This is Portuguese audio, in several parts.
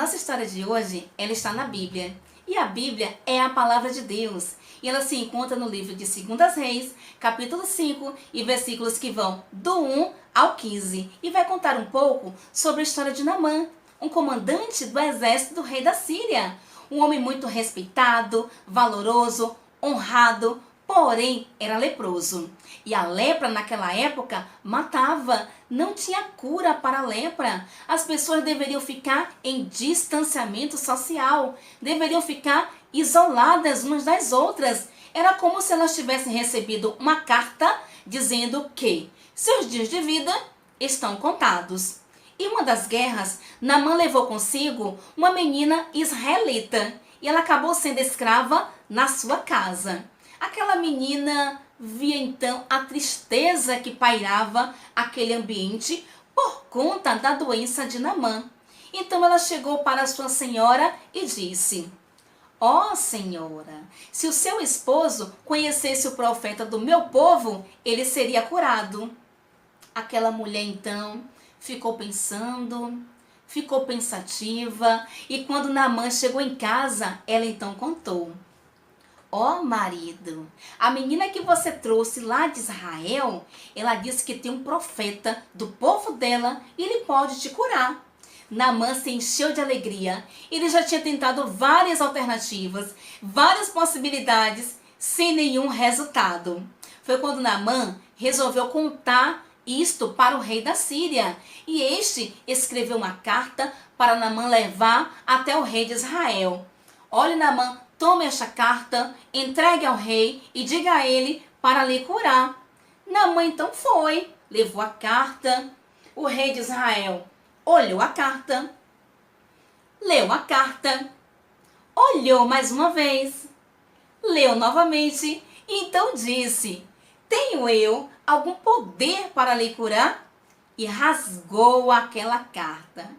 nossa história de hoje, ela está na Bíblia. E a Bíblia é a palavra de Deus. E ela se encontra no livro de 2 Reis, capítulo 5, e versículos que vão do 1 ao 15. E vai contar um pouco sobre a história de Naamã, um comandante do exército do rei da Síria. Um homem muito respeitado, valoroso, honrado, porém era leproso. E a lepra naquela época matava, não tinha cura para a lepra. As pessoas deveriam ficar em distanciamento social, deveriam ficar isoladas umas das outras. Era como se elas tivessem recebido uma carta dizendo que seus dias de vida estão contados. Em uma das guerras, Naamã levou consigo uma menina israelita e ela acabou sendo escrava na sua casa. Aquela menina via então a tristeza que pairava aquele ambiente por conta da doença de Naamã. Então ela chegou para sua senhora e disse: ó senhora, se o seu esposo conhecesse o profeta do meu povo, ele seria curado. Aquela mulher então ficou pensando, ficou pensativa, e quando Naamã chegou em casa, ela então contou: ó marido, a menina que você trouxe lá de Israel, ela disse que tem um profeta do povo dela e ele pode te curar. Naamã se encheu de alegria. Ele já tinha tentado várias alternativas, várias possibilidades, sem nenhum resultado. Foi quando Naamã resolveu contar isto para o rei da Síria. E este escreveu uma carta para Naamã levar até o rei de Israel. Olhe, Naamã, tome esta carta, entregue ao rei e diga a ele para lhe curar. Naamã então foi, levou a carta. O rei de Israel olhou a carta, leu a carta, olhou mais uma vez, leu novamente e então disse: tenho eu algum poder para lhe curar? E rasgou aquela carta.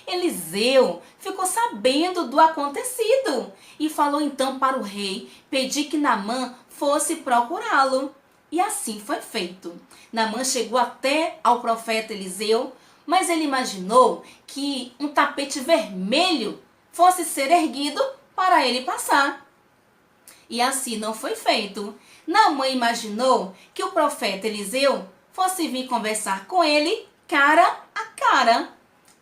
Eliseu ficou sabendo do acontecido e falou então para o rei pedir que Naamã fosse procurá-lo. E assim foi feito. Naamã chegou até ao profeta Eliseu, mas ele imaginou que um tapete vermelho fosse ser erguido para ele passar. E assim não foi feito. Naamã imaginou que o profeta Eliseu fosse vir conversar com ele cara a cara.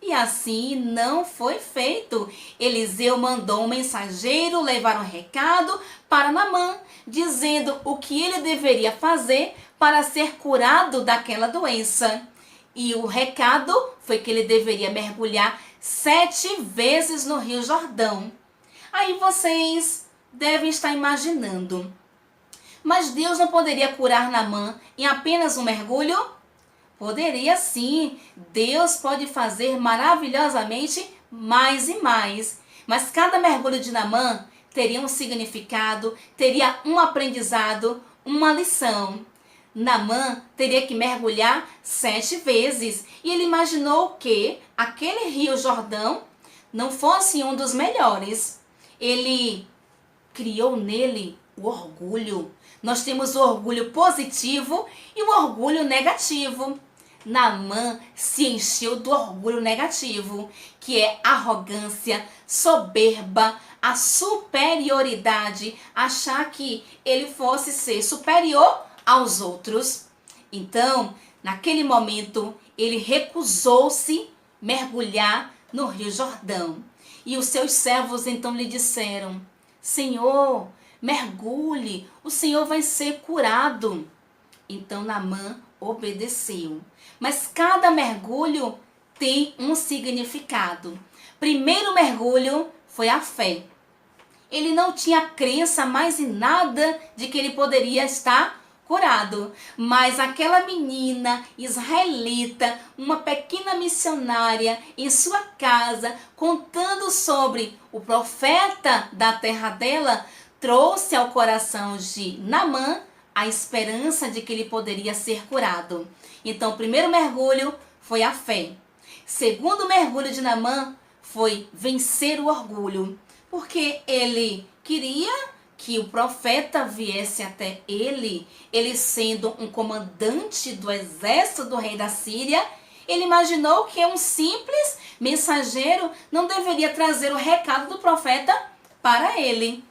E assim não foi feito. Eliseu mandou um mensageiro levar um recado para Naamã, dizendo o que ele deveria fazer para ser curado daquela doença. E o recado foi que ele deveria mergulhar 7 vezes no Rio Jordão. Aí vocês devem estar imaginando: mas Deus não poderia curar Naamã em apenas um mergulho? Poderia sim, Deus pode fazer maravilhosamente mais e mais. Mas cada mergulho de Naamã teria um significado, teria um aprendizado, uma lição. Naamã teria que mergulhar 7 vezes. E ele imaginou que aquele rio Jordão não fosse um dos melhores. Ele criou nele o orgulho. Nós temos o orgulho positivo e o orgulho negativo. Naamã se encheu do orgulho negativo, que é arrogância, soberba, a superioridade, achar que ele fosse ser superior aos outros. Então, naquele momento, ele recusou-se mergulhar no Rio Jordão. E os seus servos então lhe disseram: Senhor, mergulhe, o Senhor vai ser curado. Então Naamã obedeceu. Mas cada mergulho tem um significado. Primeiro mergulho foi a fé. Ele não tinha crença mais em nada de que ele poderia estar curado. Mas aquela menina israelita, uma pequena missionária em sua casa, contando sobre o profeta da terra dela, trouxe ao coração de Naamã a esperança de que ele poderia ser curado. Então, o primeiro mergulho foi a fé. Segundo mergulho de Naamã foi vencer o orgulho, porque ele queria que o profeta viesse até ele. Ele sendo um comandante do exército do rei da Síria, ele imaginou que um simples mensageiro não deveria trazer o recado do profeta para ele.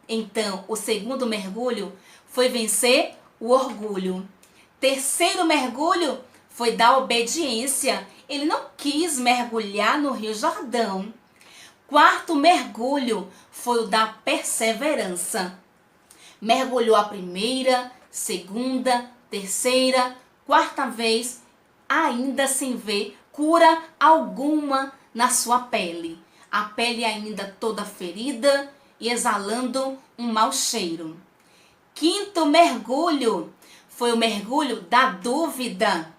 Então, o segundo mergulho foi vencer o orgulho. Terceiro mergulho foi da obediência. Ele não quis mergulhar no Rio Jordão. Quarto mergulho foi o da perseverança. Mergulhou a primeira, segunda, terceira, quarta vez, ainda sem ver cura alguma na sua pele. A pele ainda toda ferida e exalando um mau cheiro. Quinto mergulho foi o mergulho da dúvida.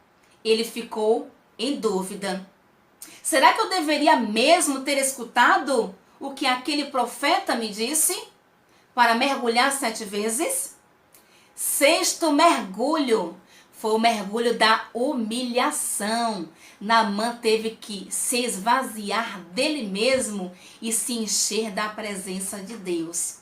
Ele ficou em dúvida. Será que eu deveria mesmo ter escutado o que aquele profeta me disse para mergulhar 7 vezes? Sexto mergulho foi o mergulho da humilhação. Naamã teve que se esvaziar dele mesmo e se encher da presença de Deus.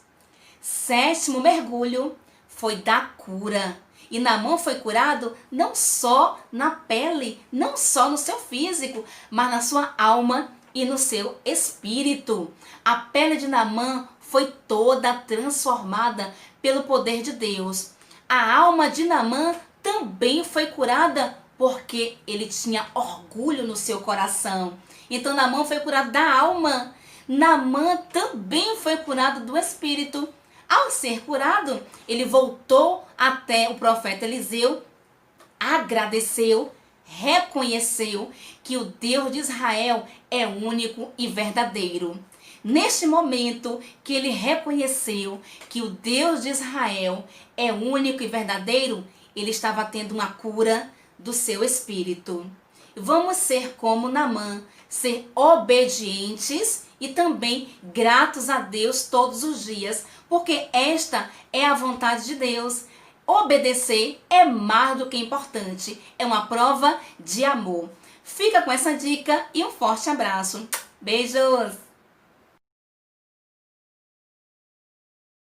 Sétimo mergulho foi da cura. E Naamã foi curado não só na pele, não só no seu físico, mas na sua alma e no seu espírito. A pele de Naamã foi toda transformada pelo poder de Deus. A alma de Naamã também foi curada porque ele tinha orgulho no seu coração. Então Naamã foi curado da alma. Naamã também foi curado do espírito. Ao ser curado, ele voltou até o profeta Eliseu, agradeceu, reconheceu que o Deus de Israel é único e verdadeiro. Neste momento que ele reconheceu que o Deus de Israel é único e verdadeiro, ele estava tendo uma cura do seu espírito. Vamos ser como Naamã, ser obedientes e também gratos a Deus todos os dias, porque esta é a vontade de Deus. Obedecer é mais do que importante, é uma prova de amor. Fica com essa dica e um forte abraço. Beijos!